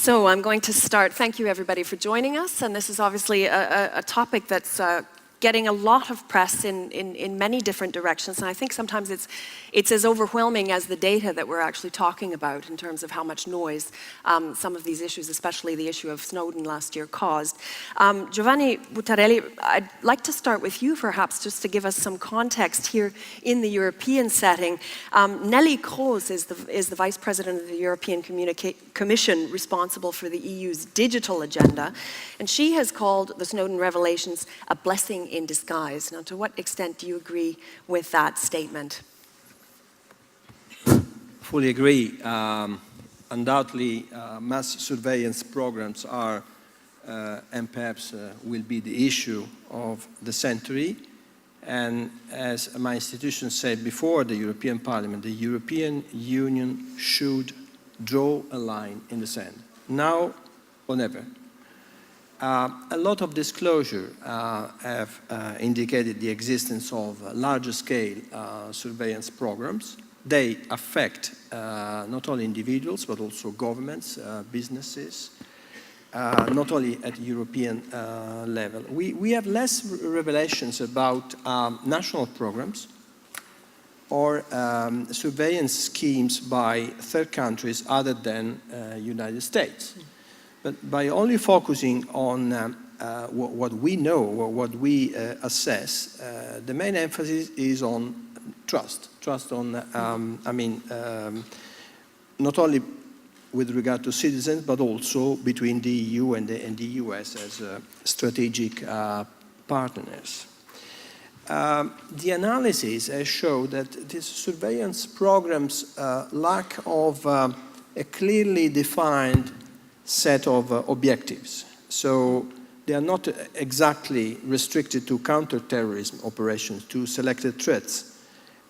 So I'm going to start. Thank you everybody for joining us, and this is obviously a topic that's getting a lot of press in many different directions, and I think sometimes it's as overwhelming as the data that we're actually talking about in terms of how much noise some of these issues, especially the issue of Snowden last year, caused. Giovanni Buttarelli, I'd like to start with you perhaps just to give us some context here in the European setting. Nelly Kroes is the Vice President of the European Commission responsible for the EU's digital agenda, and she has called the Snowden revelations a blessing in disguise. Now, to what extent do you agree with that statement? Fully agree. Undoubtedly, mass surveillance programs are, and perhaps will be the issue of the century. And as my institution said before, the European Parliament, the European Union should draw a line in the sand, now or never. A lot of disclosure have indicated the existence of larger scale surveillance programs. They affect not only individuals but also governments, businesses, not only at European level. We have less revelations about national programs or surveillance schemes by third countries other than United States. But by only focusing on what we know or what we assess, the main emphasis is on trust. Trust on, not only with regard to citizens, but also between the EU and the US as strategic partners. The analysis has shown that these surveillance programs lack of a clearly defined set of objectives. So they are not exactly restricted to counter-terrorism operations, to selected threats.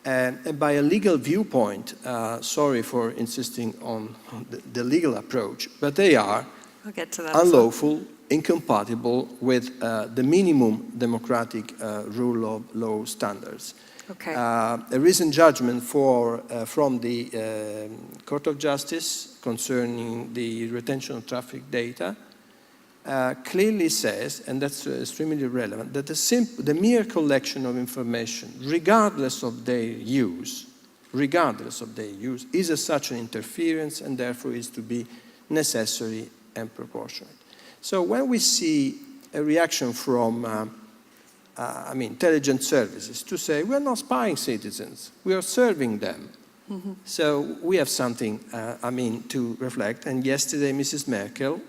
And by a legal viewpoint, sorry for insisting on the legal approach, but they are unlawful, incompatible with the minimum democratic rule of law standards. Okay. A recent judgment from the Court of Justice concerning the retention of traffic data clearly says, and that's extremely relevant, that the mere collection of information, regardless of their use, is such an interference and therefore is to be necessary and proportionate. So when we see a reaction from intelligence services to say, we're not spying citizens, we are serving them. Mm-hmm. So we have something, to reflect. And yesterday, Mrs. Merkel,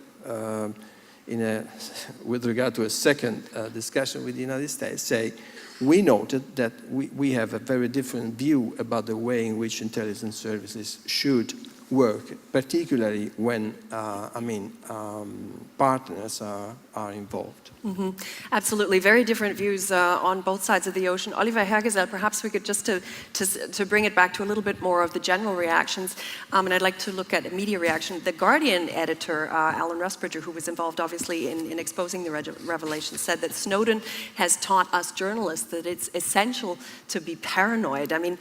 with regard to a second discussion with the United States, say, we noted that we have a very different view about the way in which intelligence services should work, particularly when partners are involved. Mm-hmm. Absolutely, very different views on both sides of the ocean. Oliver Hergesell, perhaps we could just to bring it back to a little bit more of the general reactions, and I'd like to look at a media reaction. The Guardian editor, Alan Rusbridger, who was involved obviously in exposing the revelations, said that Snowden has taught us journalists that it's essential to be paranoid. I mean,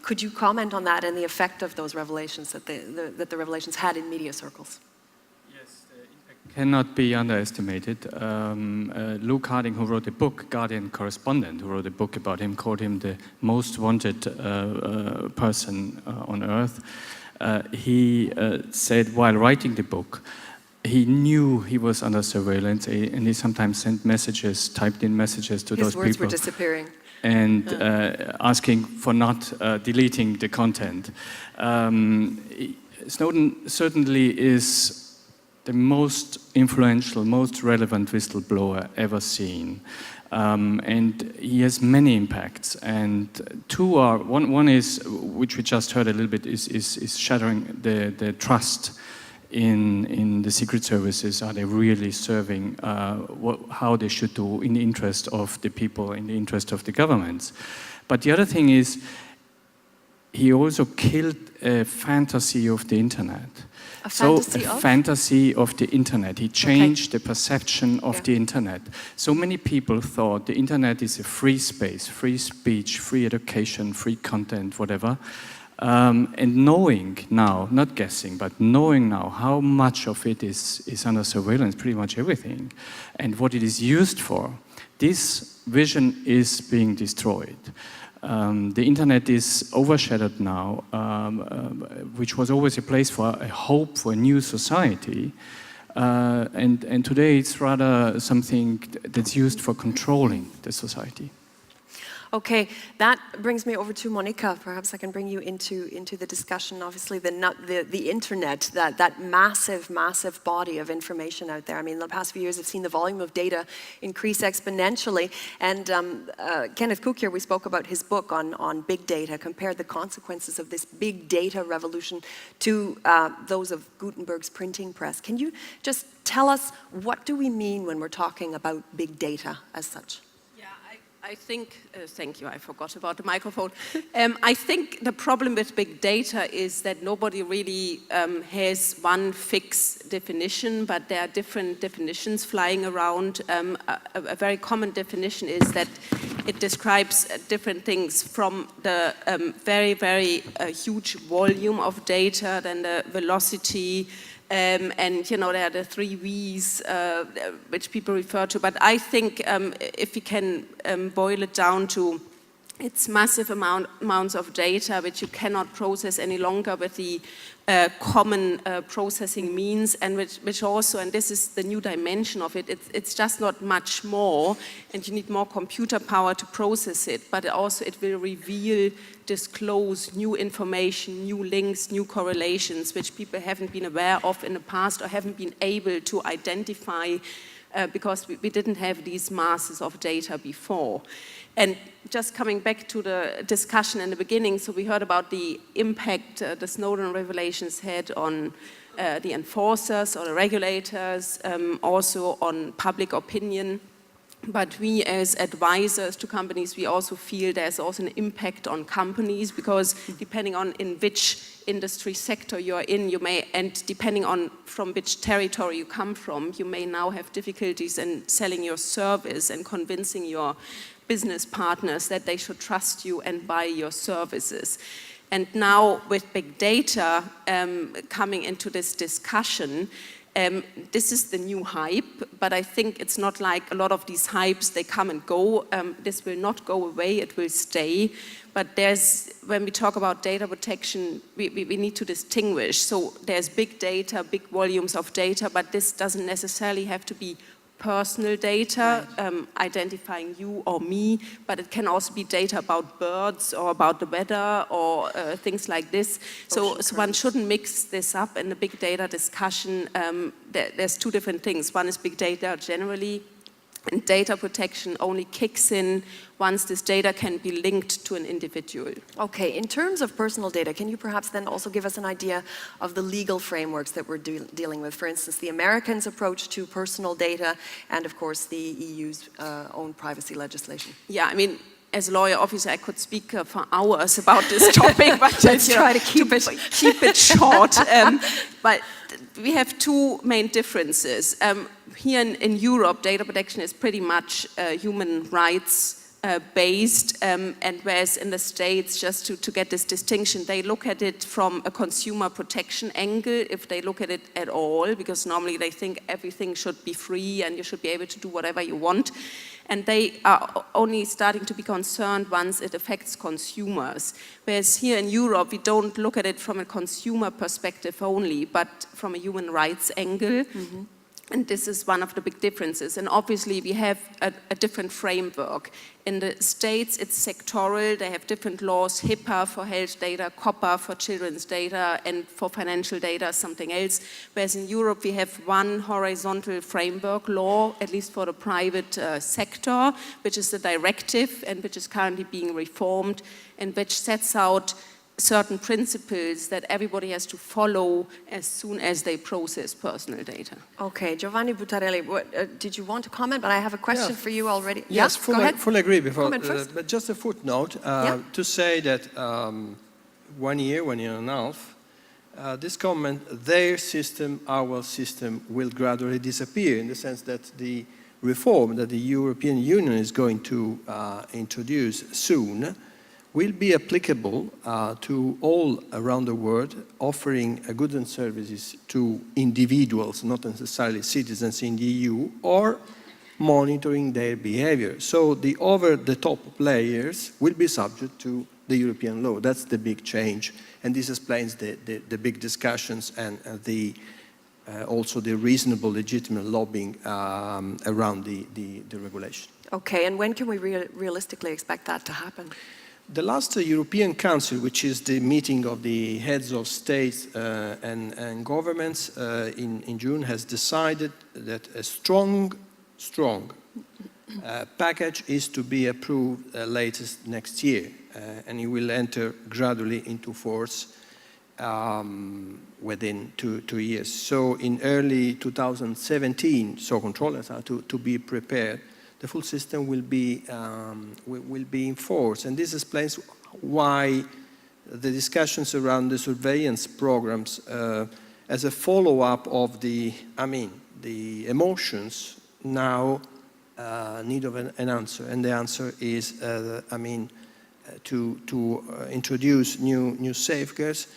could you comment on that and the effect of those revelations that the revelations had in media circles? Yes, the impact cannot be underestimated. Luke Harding, who wrote the book, Guardian correspondent, who wrote a book about him, called him the most wanted person on earth. He said while writing the book, he knew he was under surveillance, and he sometimes sent messages, typed in messages to those people. His words were disappearing. And asking for not deleting the content. Snowden certainly is the most influential, most relevant whistleblower ever seen. And he has many impacts. And two are, one is, which we just heard a little bit, is shattering the trust in the secret services. Are they really serving how they should do in the interest of the people, in the interest of the governments? But the other thing is, he also killed a fantasy of the internet. A fantasy of the internet. He changed the perception of the internet. So many people thought the internet is a free space, free speech, free education, free content, whatever. And knowing now, not guessing, but knowing now how much of it is under surveillance, pretty much everything, and what it is used for, this vision is being destroyed. The internet is overshadowed now, which was always a place for a hope for a new society. And today it's rather something that's used for controlling the society. Okay, that brings me over to Monica. Perhaps I can bring you into the discussion. Obviously, the internet, that massive body of information out there. I mean, the past few years, I've seen the volume of data increase exponentially. And Kenneth Cook here, we spoke about his book on big data, compared the consequences of this big data revolution to those of Gutenberg's printing press. Can you just tell us, what do we mean when we're talking about big data as such? I think, thank you, I forgot about the microphone. I think the problem with big data is that nobody really has one fixed definition, but there are different definitions flying around. A very common definition is that it describes different things, from the very huge volume of data, then the velocity, and you know, there are the 3 V's which people refer to. But I think if we can boil it down to, it's massive amounts of data which you cannot process any longer with the common processing means, and which also, and this is the new dimension of it, it's just not much more, and you need more computer power to process it, but also it will reveal, disclose new information, new links, new correlations, which people haven't been aware of in the past or haven't been able to identify because we didn't have these masses of data before. And just coming back to the discussion in the beginning, so we heard about the impact the Snowden revelations had on the enforcers or the regulators, also on public opinion. But we as advisors to companies, we also feel there's also an impact on companies, because depending on in which industry sector you're in, you may, and depending on from which territory you come from, you may now have difficulties in selling your service and convincing your business partners that they should trust you and buy your services. And now with big data coming into this discussion, this is the new hype, but I think it's not like a lot of these hypes, they come and go. This will not go away, it will stay. But there's, when we talk about data protection, we need to distinguish. So there's big data, big volumes of data, but this doesn't necessarily have to be personal data, right, identifying you or me, but it can also be data about birds or about the weather or things like this. So one shouldn't mix this up in the big data discussion. There's 2 different things. One is big data generally, and data protection only kicks in once this data can be linked to an individual. Okay, in terms of personal data, can you perhaps then also give us an idea of the legal frameworks that we're dealing with? For instance, the Americans' approach to personal data, and of course the EU's own privacy legislation. Yeah, I mean, as a lawyer, obviously, I could speak for hours about this topic, but let's try to keep it short. But we have 2 main differences. Here in Europe, data protection is pretty much human rights based, and whereas in the States, just to get this distinction, they look at it from a consumer protection angle, if they look at it at all, because normally they think everything should be free and you should be able to do whatever you want. And they are only starting to be concerned once it affects consumers. Whereas here in Europe, we don't look at it from a consumer perspective only, but from a human rights angle. Mm-hmm. And this is one of the big differences. And obviously we have a different framework. In the States, it's sectoral. They have different laws, HIPAA for health data, COPPA for children's data, and for financial data, something else. Whereas in Europe, we have one horizontal framework law, at least for the private sector, which is the directive and which is currently being reformed, and which sets out certain principles that everybody has to follow as soon as they process personal data. Okay, Giovanni Buttarelli, did you want to comment? But I have a question for you already. Yes, fully agree. But just a footnote to say that 1 year and a half, this comment, their system, our system, will gradually disappear, in the sense that the reform that the European Union is going to introduce soon will be applicable to all around the world, offering goods and services to individuals, not necessarily citizens in the EU, or monitoring their behavior. So the over-the-top players will be subject to the European law. That's the big change. And this explains the big discussions and also the reasonable, legitimate lobbying around the regulation. Okay, and when can we realistically expect that to happen? The last European Council, which is the meeting of the heads of states and governments in June, has decided that a strong package is to be approved latest next year, and it will enter gradually into force within two years. So in early 2017, so controllers are to be prepared. The full system will be in force, and this explains why the discussions around the surveillance programs as a follow-up of the emotions now need of an answer, and the answer is to introduce new safeguards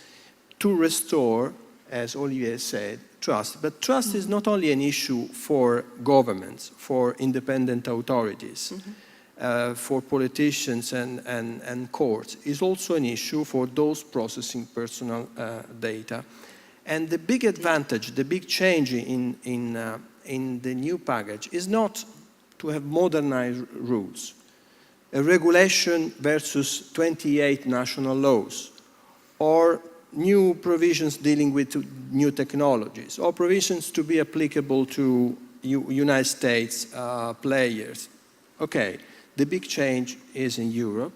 to restore, as Olivier said, trust. But trust is not only an issue for governments, for independent authorities, for politicians and courts. It's also an issue for those processing personal data. And the big advantage, the big change in the new package is not to have modernized rules, a regulation versus 28 national laws, or new provisions dealing with new technologies, or provisions to be applicable to United States players. Okay, the big change is in Europe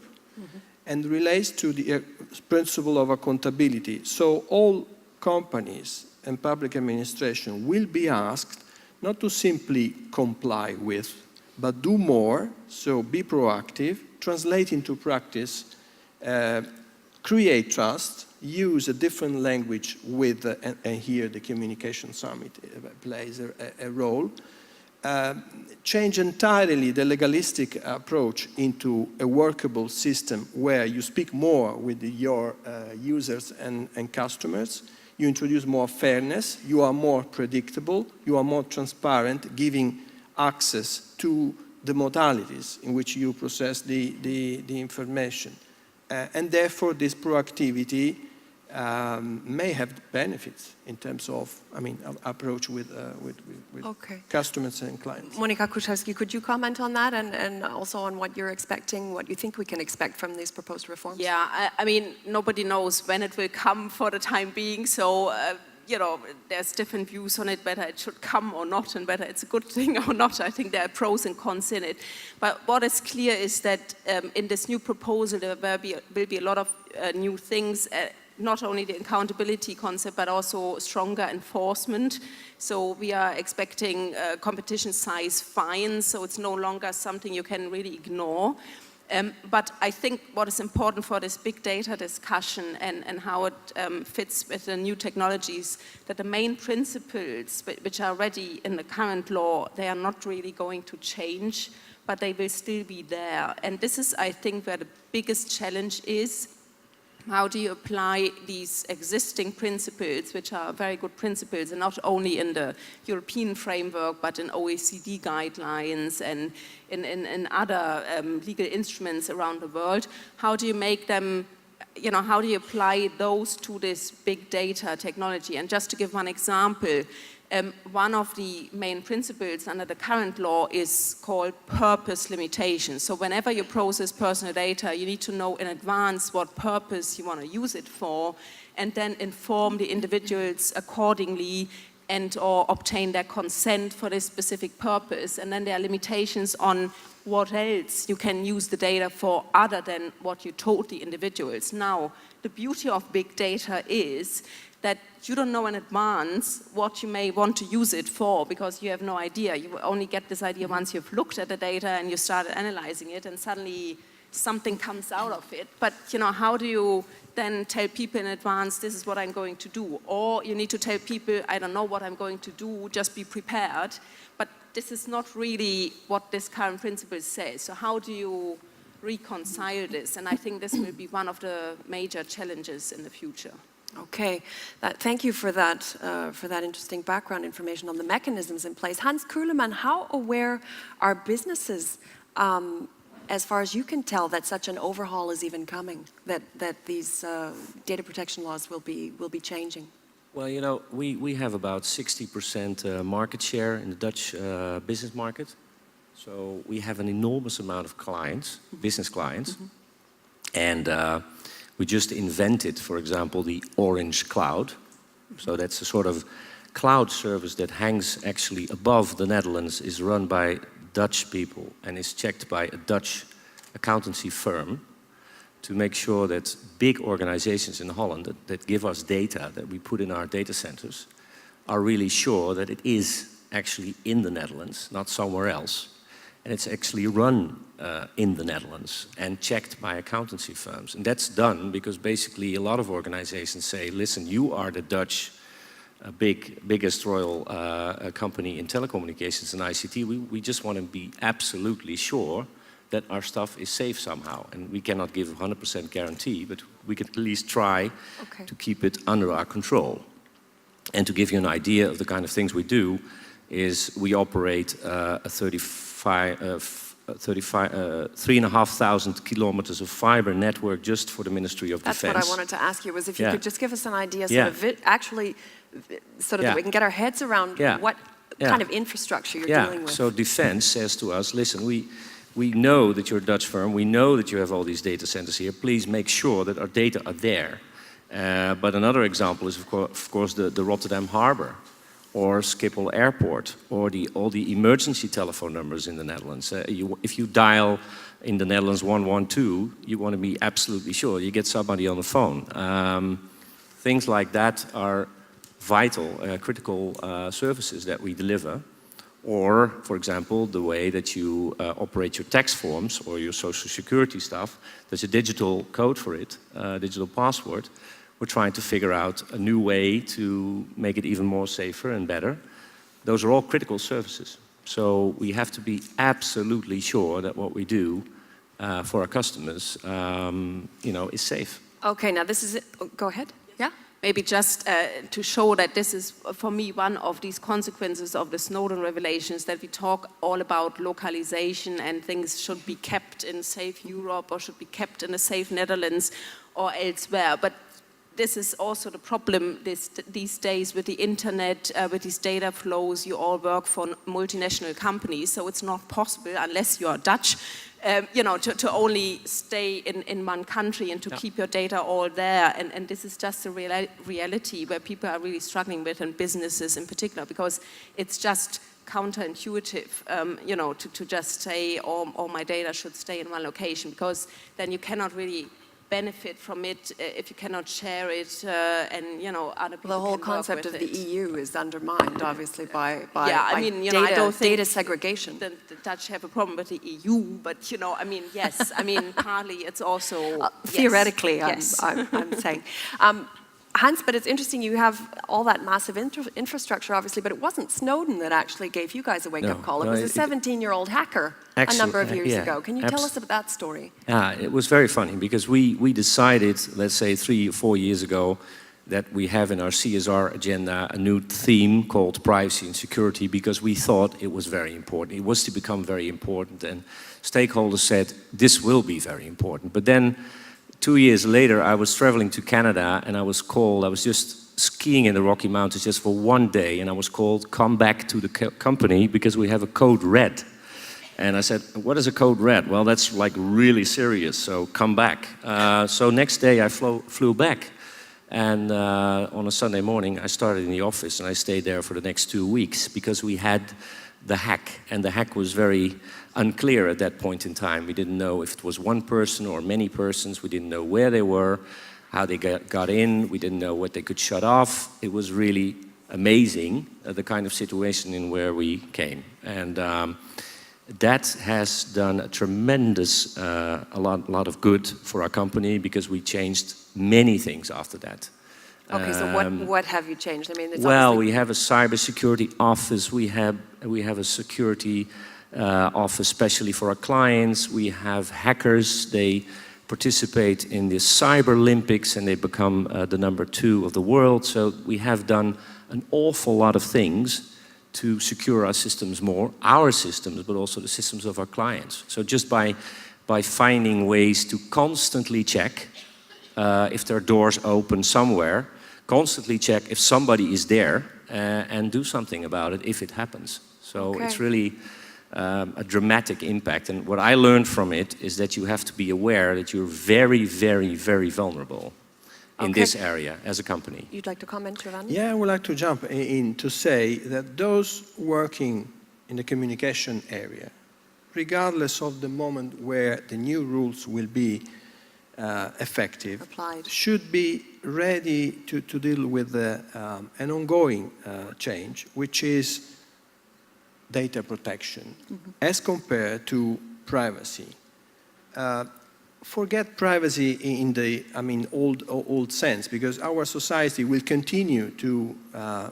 and relates to the principle of accountability. So all companies and public administration will be asked not to simply comply with, but do more, so be proactive, translate into practice, create trust, use a different language with, and here the Communication Summit plays a role, change entirely the legalistic approach into a workable system where you speak more with your users and customers, you introduce more fairness, you are more predictable, you are more transparent, giving access to the modalities in which you process the information. And therefore this proactivity may have benefits in terms of, approach with customers and clients. Monika Kuszewski, could you comment on that and also on what you're expecting, what you think we can expect from these proposed reforms? Yeah, nobody knows when it will come for the time being, so there's different views on it, whether it should come or not, and whether it's a good thing or not. I think there are pros and cons in it. But what is clear is that in this new proposal, there will be a lot of new things, not only the accountability concept, but also stronger enforcement. So we are expecting competition size fines, so it's no longer something you can really ignore. But I think what is important for this big data discussion and how it fits with the new technologies, that the main principles which are already in the current law, they are not really going to change, but they will still be there. And this is, I think, where the biggest challenge is. How do you apply these existing principles, which are very good principles, and not only in the European framework, but in OECD guidelines and in other legal instruments around the world? How do you make them, how do you apply those to this big data technology? And just to give one example, one of the main principles under the current law is called purpose limitation. So whenever you process personal data, you need to know in advance what purpose you want to use it for, and then inform the individuals accordingly and or obtain their consent for this specific purpose. And then there are limitations on what else you can use the data for other than what you told the individuals. Now, the beauty of big data is that you don't know in advance what you may want to use it for, because you have no idea. You only get this idea once you've looked at the data and you started analyzing it, and suddenly something comes out of it. But how do you then tell people in advance, this is what I'm going to do? Or you need to tell people, I don't know what I'm going to do, just be prepared. But this is not really what this current principle says. So how do you reconcile this. And I think this will be one of the major challenges in the future. Okay, thank you for that interesting background information on the mechanisms in place. Hans Kuhlemann, how aware are businesses, as far as you can tell, that such an overhaul is even coming, that these data protection laws will be changing? Well, you know, we have about 60% market share in the Dutch business market. So we have an enormous amount of clients, business clients. And we just invented, for example, the Orange Cloud. So that's a sort of cloud service that hangs actually above the Netherlands, is run by Dutch people and is checked by a Dutch accountancy firm to make sure that big organizations in Holland that give us data that we put in our data centers are really sure that it is actually in the Netherlands, not somewhere else. And it's actually run in the Netherlands and checked by accountancy firms. And that's done because basically a lot of organizations say, listen, you are the Dutch biggest royal company in telecommunications and ICT. We just want to be absolutely sure that our stuff is safe somehow. And we cannot give a 100% guarantee, but we can at least try to keep it under our control. And to give you an idea of the kind of things we do, is we operate a 3,500 kilometers of fiber network just for the Ministry of Defense. That's what I wanted to ask you, was if you could just give us an idea, sort of actually, so that we can get our heads around what kind of infrastructure you're dealing with. So Defense says to us, listen, we know that you're a Dutch firm, we know that you have all these data centers here, please make sure that our data are there. But another example is, of course, the Rotterdam Harbor, or Schiphol Airport, or all the emergency telephone numbers in the Netherlands. If you dial in the Netherlands 112, you want to be absolutely sure you get somebody on the phone. Things like that are vital, critical services that we deliver. Or, for example, the way that you operate your tax forms or your social security stuff. There's a digital code for it, digital password. We're trying to figure out a new way to make it even more safer and better. Those are all critical services. So we have to be absolutely sure that what we do for our customers, is safe. Okay, now this is it. Oh, go ahead. Yeah? Maybe just to show that this is, for me, one of these consequences of the Snowden revelations, that we talk all about localization and things should be kept in safe Europe or should be kept in a safe Netherlands or elsewhere. But this is also the problem these days with the internet, with these data flows. You all work for multinational companies, so it's not possible, unless you are Dutch, to only stay in one country and to keep your data all there. And this is just a reality where people are really struggling with, and businesses in particular, because it's just counterintuitive, to just say, all my data should stay in one location, because then you cannot really benefit from it if you cannot share it, and other people. The whole can concept work of with the it. EU is undermined, obviously, by data, I don't think data segregation. The Dutch have a problem with the EU, but yes, partly it's also theoretically. Yes. I'm saying. Hans, but it's interesting, you have all that massive infrastructure, obviously, but it wasn't Snowden that actually gave you guys a wake-up call. It was a 17-year-old hacker a number of years ago. Can you tell us about that story? It was very funny, because we decided, let's say 3 or 4 years ago, that we have in our CSR agenda a new theme called privacy and security, because we thought it was very important. It was to become very important, and stakeholders said, this will be very important. But then 2 years later, I was traveling to Canada, and I was called. I was just skiing in the Rocky Mountains just for one day, and I was called, come back to the company because we have a code red. And I said, what is a code red? Well, that's like really serious, so come back. So next day I flew back, and on a Sunday morning I started in the office, and I stayed there for the next 2 weeks, because we had the hack, and the hack was very unclear at that point in time. We didn't know if it was one person or many persons. We didn't know where they were, how they got in. We didn't know what they could shut off. It was really amazing, the kind of situation in where we came. And that has done a tremendous, a lot of good for our company, because we changed many things after that. Okay, so what have you changed? I mean, well, we have a cybersecurity office. We have a security of especially for our clients. We have hackers, they participate in the Cyber Olympics and they become the #2 of the world. So we have done an awful lot of things to secure our systems more, our systems, but also the systems of our clients. So just by finding ways to constantly check if there are doors open somewhere, constantly check if somebody is there and do something about it if it happens. So it's really a dramatic impact. And what I learned from it is that you have to be aware that you're very, very, very vulnerable in this area as a company. You'd like to comment, Giovanni? Yeah, I would like to jump in to say that those working in the communication area, regardless of the moment where the new rules will be effective, Applied, should be ready to deal with an ongoing change, which is data protection as compared to privacy. Forget privacy in the old sense, because our society will continue to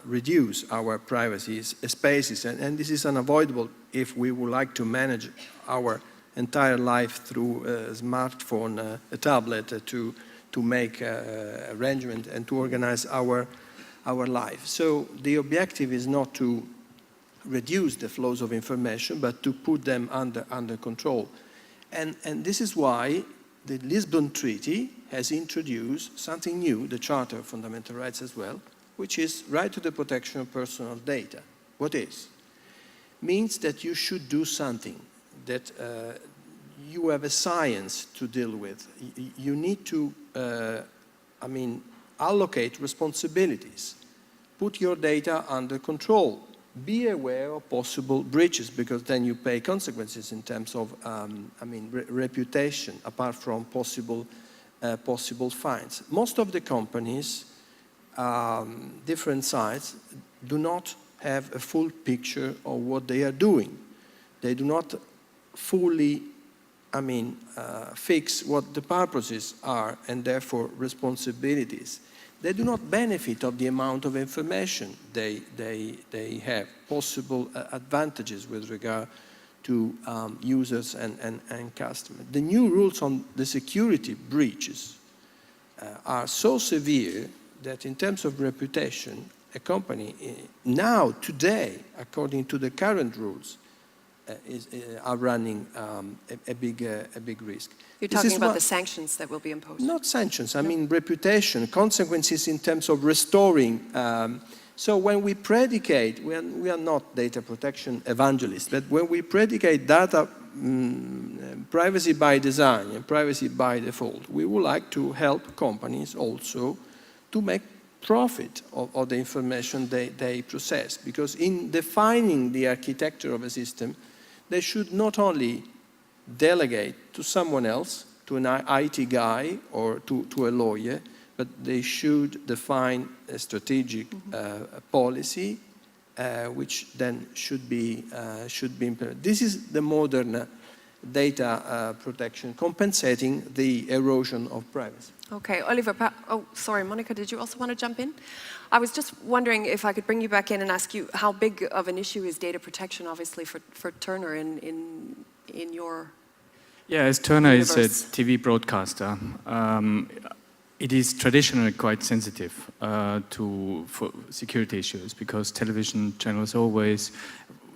reduce our privacy spaces, and this is unavoidable if we would like to manage our entire life through a smartphone, a tablet, to make arrangement and to organize our life. So the objective is not to reduce the flows of information, but to put them under control. And this is why the Lisbon Treaty has introduced something new, the Charter of Fundamental Rights as well, which is right to the protection of personal data. What is? Means that you should do something, that you have a science to deal with. You need to, allocate responsibilities. Put your data under control. Be aware of possible breaches, because then you pay consequences in terms of, reputation, apart from possible fines. Most of the companies, different sites, do not have a full picture of what they are doing. They do not fully, fix what the purposes are and therefore responsibilities. They do not benefit of the amount of information they have, possible advantages with regard to users and customers. The new rules on the security breaches are so severe that in terms of reputation, a company now, today, according to the current rules, are running a big risk. You're talking about the sanctions that will be imposed. Not sanctions, I mean reputation, consequences in terms of restoring. So when we predicate, we are not data protection evangelists, but when we predicate data privacy by design and privacy by default, we would like to help companies also to make profit of the information they process. Because in defining the architecture of a system, they should not only delegate to someone else, to an IT guy or to a lawyer, but they should define a strategic policy which then should be implemented. This is the modern data protection, compensating the erosion of privacy. Okay, Oliver, oh, sorry, Monica, did you also want to jump in? I was just wondering if I could bring you back in and ask you how big of an issue is data protection, obviously, for Turner in your Yeah, as Turner universe. is a TV broadcaster, it is traditionally quite sensitive for security issues, because television channels always,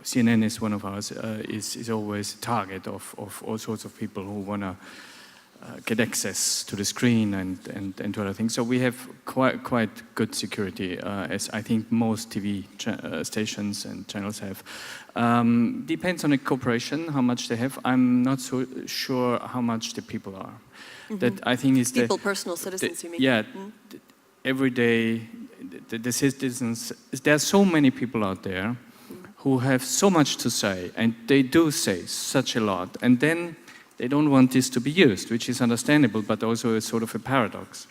CNN is one of ours, is always a target of all sorts of people who want to get access to the screen and to other things. So we have quite good security, as I think most TV stations and channels have. Depends on the corporation, how much they have. I'm not so sure how much the people are. That I think is people, personal citizens, you mean? Yeah, every day, the citizens, there are so many people out there who have so much to say, and they do say such a lot, and then they don't want this to be used, which is understandable, but also a sort of a paradox.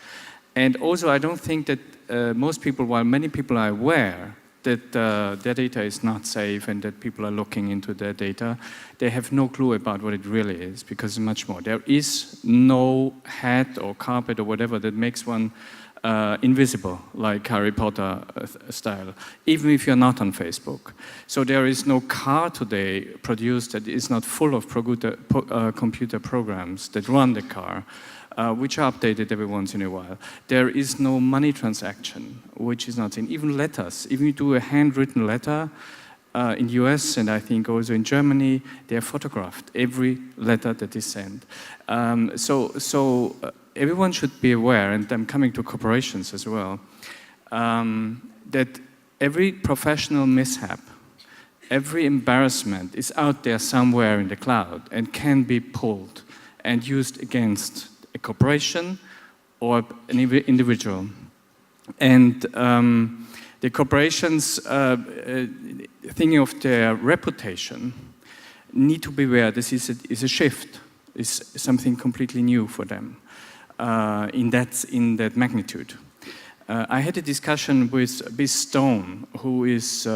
And also, I don't think that most people, while many people are aware that their data is not safe and that people are looking into their data, they have no clue about what it really is, because it's much more. There is no hat or carpet or whatever that makes one invisible, like Harry Potter style, even if you're not on Facebook. So there is no car today produced that is not full of computer programs that run the car, which are updated every once in a while. There is no money transaction, which is not in, even letters. Even you do a handwritten letter, in US and I think also in Germany, they are photographed, every letter that is sent. So everyone should be aware, and I'm coming to corporations as well, that every professional mishap, every embarrassment is out there somewhere in the cloud and can be pulled and used against a corporation or an individual. And the corporations, thinking of their reputation, need to be aware this is a shift, is something completely new for them in that magnitude. I had a discussion with Biz Stone, who is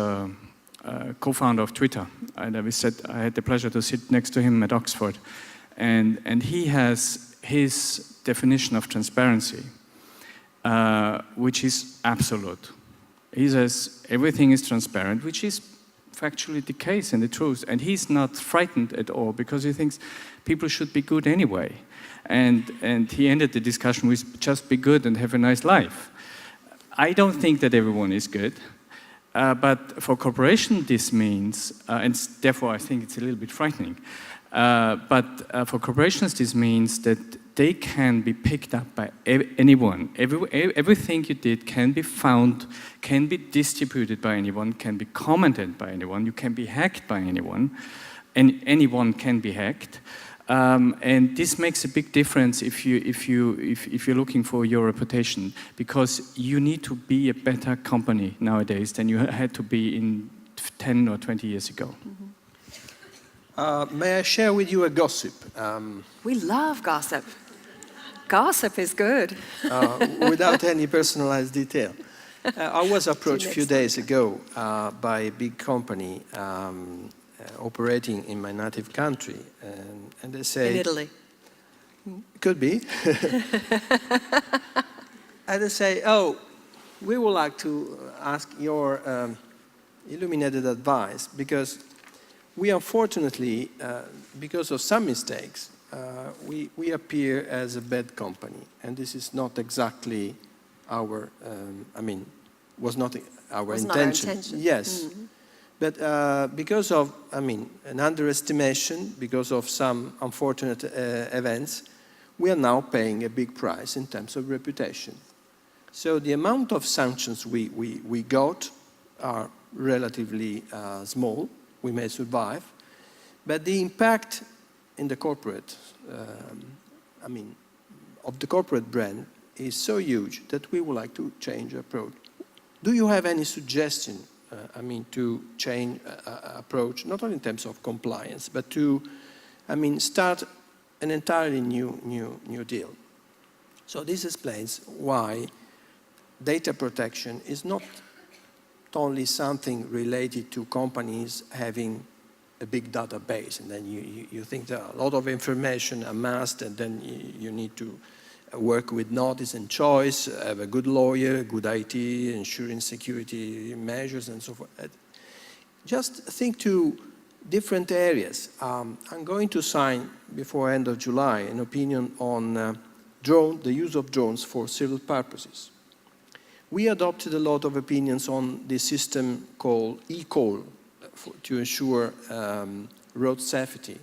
co-founder of Twitter, and I had the pleasure to sit next to him at Oxford, and he has his definition of transparency, which is absolute. He says everything is transparent, which is factually the case and the truth. And he's not frightened at all because he thinks people should be good anyway. And he ended the discussion with just be good and have a nice life. I don't think that everyone is good. But for corporations this means, and therefore I think it's a little bit frightening, but for corporations this means that they can be picked up by anyone. Everything you did can be found, can be distributed by anyone, can be commented by anyone, you can be hacked by anyone, and anyone can be hacked. And this makes a big difference if you're looking for your reputation, because you need to be a better company nowadays than you had to be in 10 or 20 years ago. May I share with you a gossip? We love gossip. Gossip is good. Without any personalized detail. I was approached a few days ago by a big company operating in my native country, and they say... In Italy. Could be. And they say, oh, we would like to ask your illuminated advice, because we unfortunately, because of some mistakes, we appear as a bad company, and this is not exactly our, was not our intention. Yes, but because of, an underestimation, because of some unfortunate events, we are now paying a big price in terms of reputation. So the amount of sanctions we got are relatively small. We may survive, but the impact in the corporate, of the corporate brand is so huge that we would like to change approach. Do you have any suggestion, to change approach, not only in terms of compliance, but to, start an entirely new deal? So this explains why data protection is not only something related to companies having a big database, and then you think there are a lot of information amassed, and then you need to work with notice and choice, have a good lawyer, good IT, ensuring security measures, and so forth. Just think to different areas. I'm going to sign, before end of July, an opinion on the use of drones for civil purposes. We adopted a lot of opinions on the system called eCall to ensure road safety,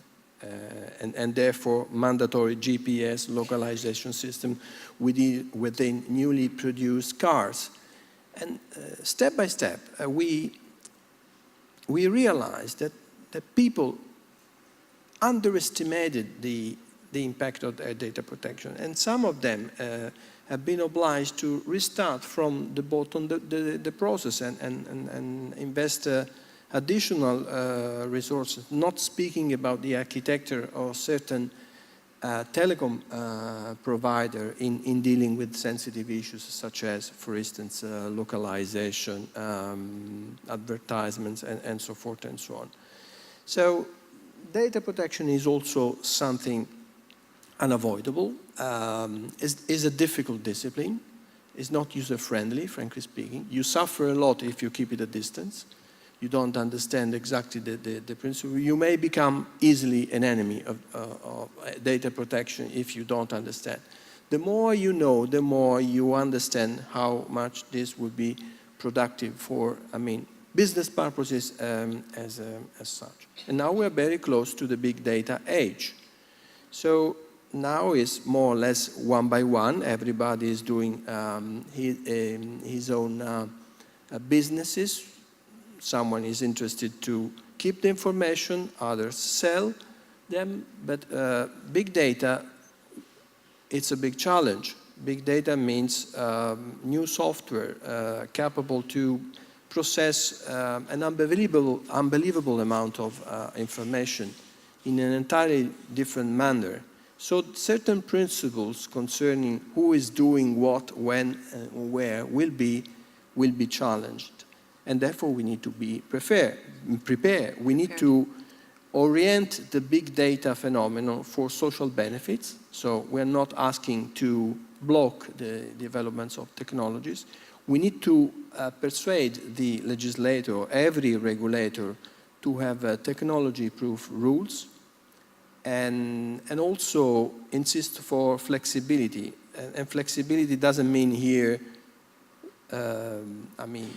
and therefore mandatory GPS localization system within newly produced cars. And step by step, we realized that people underestimated the impact of their data protection, and some of them have been obliged to restart from the bottom the process and invest additional resources, not speaking about the architecture of certain telecom provider in dealing with sensitive issues such as, for instance, localization, advertisements, and so forth and so on. So data protection is also something unavoidable, is a difficult discipline. It's not user-friendly, frankly speaking. You suffer a lot if you keep it at distance. You don't understand exactly the principle. You may become easily an enemy of data protection if you don't understand. The more you know, the more you understand how much this would be productive for, business purposes as such. And now we're very close to the big data age. So now it's more or less one by one. Everybody is doing his own businesses. Someone is interested to keep the information, others sell them. But big data, it's a big challenge. Big data means new software capable to process an unbelievable amount of information in an entirely different manner. So certain principles concerning who is doing what, when, and where will be challenged. And therefore we need to be prepared. We need to orient the big data phenomenon for social benefits. So we're not asking to block the developments of technologies. We need to persuade the legislator, every regulator, to have technology-proof rules, and also insist for flexibility. And flexibility doesn't mean here,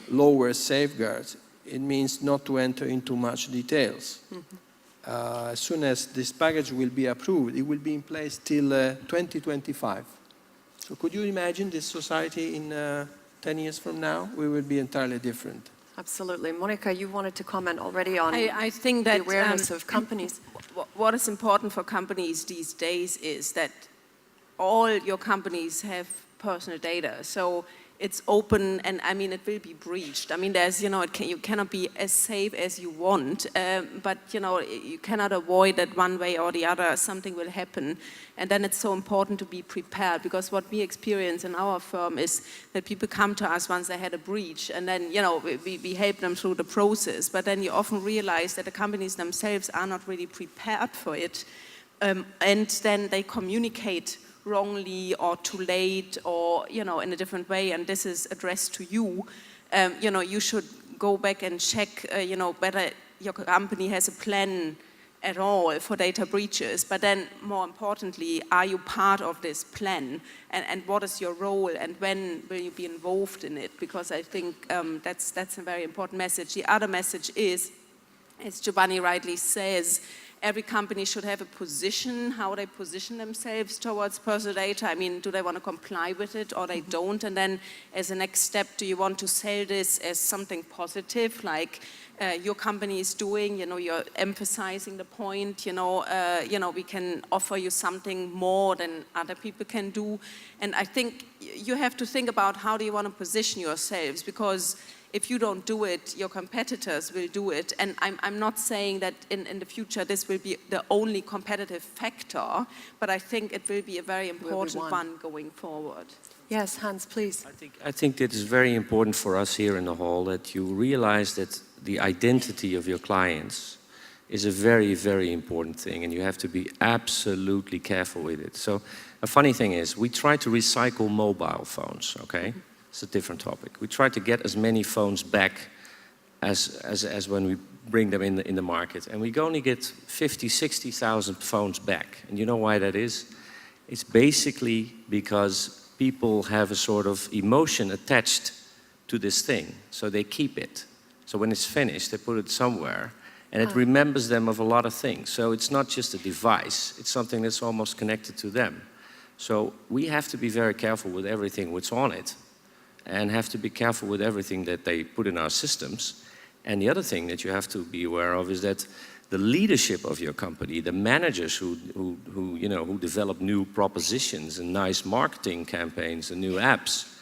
lower safeguards. It means not to enter into much details. Mm-hmm. As soon as this package will be approved, it will be in place till 2025. So could you imagine this society in 10 years from now? We will be entirely different. Absolutely. Monica, you wanted to comment already on I think that the awareness of companies. What is important for companies these days is that all your companies have personal data. So it's open, and it will be breached. There's, you cannot be as safe as you want, but you cannot avoid that one way or the other something will happen. And then it's so important to be prepared, because what we experience in our firm is that people come to us once they had a breach, and then we help them through the process. But then you often realize that the companies themselves are not really prepared for it, and then they communicate wrongly or too late or in a different way, and this is addressed to you. You should go back and check whether your company has a plan at all for data breaches, but then more importantly, are you part of this plan, and what is your role, and when will you be involved in it? Because I think that's a very important message. The other message is, as Giovanni rightly says, every company should have a position, how they position themselves towards personal data. Do they want to comply with it or they don't? And then as a next step, do you want to sell this as something positive, like your company is doing, you're emphasizing the point, we can offer you something more than other people can do. And I think you have to think about how do you want to position yourselves, because if you don't do it, your competitors will do it. And I'm not saying that in the future this will be the only competitive factor, but I think it will be a very important one going forward. Yes, Hans, please. I think it is very important for us here in the hall that you realize that the identity of your clients is a very, very important thing, and you have to be absolutely careful with it. So a funny thing is, we try to recycle mobile phones, okay? Mm-hmm. It's a different topic. We try to get as many phones back as when we bring them in the market. And we only get 50, 60,000 phones back. And you know why that is? It's basically because people have a sort of emotion attached to this thing. So they keep it. So when it's finished, they put it somewhere. And it remembers them of a lot of things. So it's not just a device. It's something that's almost connected to them. So we have to be very careful with everything that's on it, and have to be careful with everything that they put in our systems. And the other thing that you have to be aware of is that the leadership of your company, the managers who develop new propositions and nice marketing campaigns and new apps,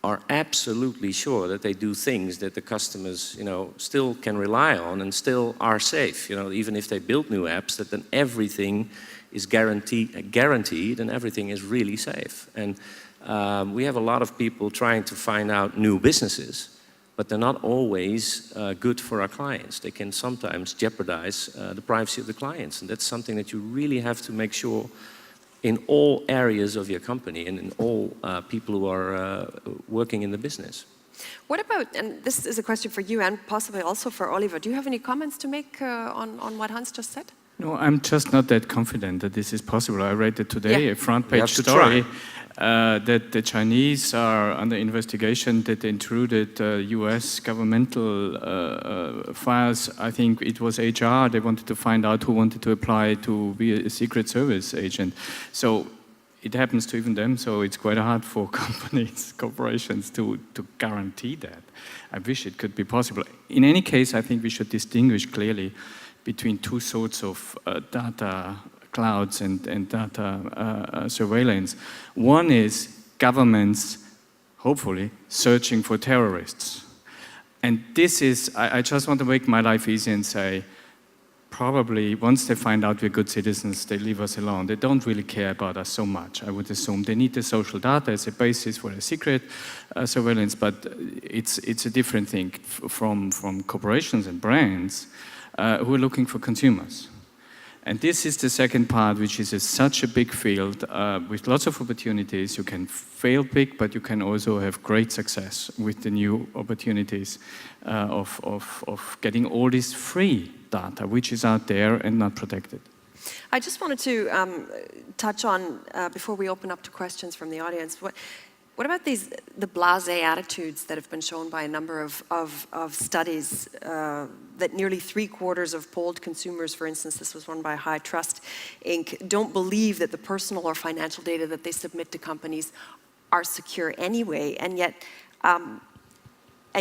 are absolutely sure that they do things that the customers, still can rely on and still are safe. Even if they build new apps, that then everything is guaranteed and everything is really safe. And we have a lot of people trying to find out new businesses, but they're not always good for our clients. They can sometimes jeopardize the privacy of the clients, and that's something that you really have to make sure in all areas of your company and in all people who are working in the business. What about, and this is a question for you and possibly also for Oliver, do you have any comments to make on what Hans just said? No, I'm just not that confident that this is possible. I read it today, a front page story, that the Chinese are under investigation, that they intruded US governmental files. I think it was HR. They wanted to find out who wanted to apply to be a Secret Service agent. So it happens to even them, so it's quite hard for companies, corporations to guarantee that. I wish it could be possible. In any case, I think we should distinguish clearly between two sorts of data clouds and data surveillance. One is governments, hopefully, searching for terrorists. And this is, I just want to make my life easy and say, probably once they find out we're good citizens, they leave us alone. They don't really care about us so much, I would assume. They need the social data as a basis for a secret surveillance, but it's a different thing from corporations and brands who are looking for consumers. And this is the second part, which is such a big field with lots of opportunities. You can fail big, but you can also have great success with the new opportunities of getting all this free data, which is out there and not protected. I just wanted to touch on, before we open up to questions from the audience, what about the blasé attitudes that have been shown by a number of studies that nearly 3/4 of polled consumers, for instance, this was one by High Trust Inc., don't believe that the personal or financial data that they submit to companies are secure anyway, and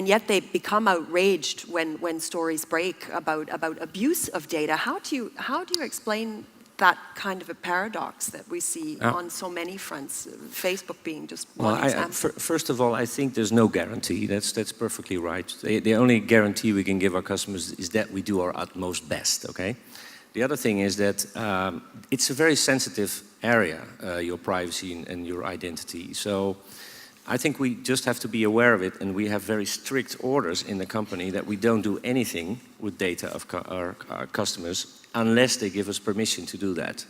yet they become outraged when stories break about abuse of data. How do you explain that kind of a paradox that we see on so many fronts, Facebook being just one example? First of all, I think there's no guarantee. That's perfectly right. The only guarantee we can give our customers is that we do our utmost best, okay? The other thing is that it's a very sensitive area, your privacy and your identity. So I think we just have to be aware of it, and we have very strict orders in the company that we don't do anything with data of our customers unless they give us permission to do that.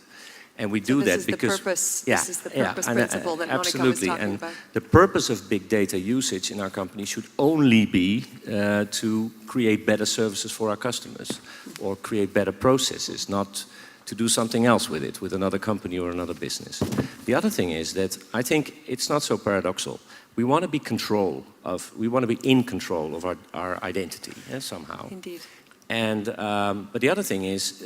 And we do that because this is the purpose principle that Monica was talking about. The purpose of big data usage in our company should only be to create better services for our customers or create better processes, not to do something else with it, with another company or another business. The other thing is that I think it's not so paradoxical. We want to be in control of our identity somehow. Indeed. And but the other thing is,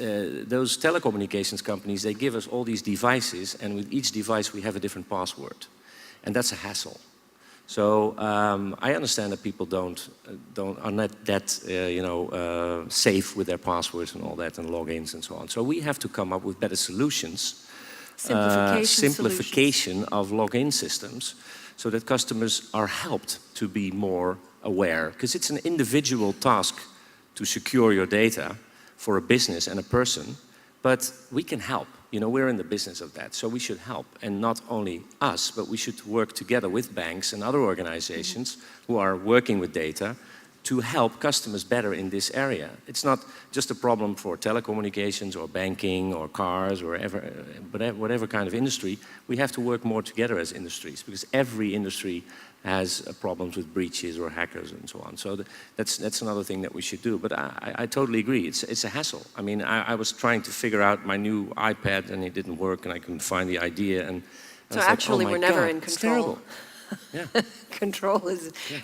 those telecommunications companies, they give us all these devices, and with each device we have a different password, and that's a hassle. So I understand that people are not that safe with their passwords and all that, and logins and so on. So we have to come up with better solutions, simplification of login systems, so that customers are helped to be more aware, because it's an individual task to secure your data for a business and a person, but we can help. We're in the business of that, so we should help. And not only us, but we should work together with banks and other organizations who are working with data to help customers better in this area. It's not just a problem for telecommunications or banking or cars or whatever kind of industry. We have to work more together as industries, because every industry has problems with breaches or hackers and so on. So that's another thing that we should do. But I totally agree. It's a hassle. I mean, I was trying to figure out my new iPad and it didn't work, and I couldn't find the idea. And so actually, we're never in it's control. terrible. Yeah. Control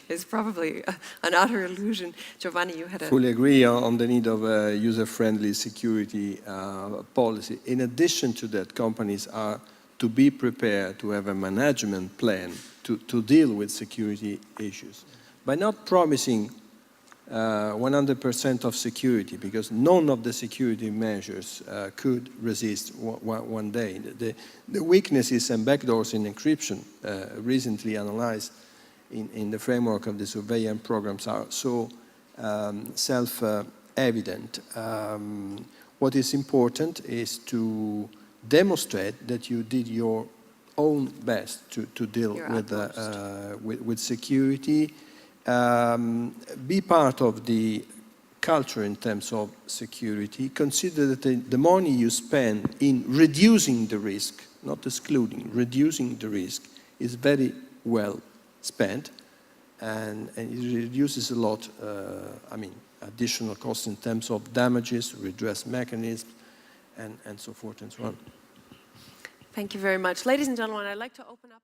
is probably an utter illusion. Giovanni, you had a... Fully agree on the need of a user-friendly security policy. In addition to that, companies are to be prepared to have a management plan to deal with security issues. By not promising 100% of security, because none of the security measures could resist one day. The weaknesses and backdoors in encryption recently analyzed in the framework of the surveillance programs are so self-evident. What is important is to demonstrate that you did your own best to deal with security. Be part of the culture in terms of security. Consider that the money you spend in reducing the risk, not excluding, reducing the risk, is very well spent, and it reduces a lot, additional costs in terms of damages, redress mechanisms, and so forth and so on. Thank you very much. Ladies and gentlemen, I'd like to open up...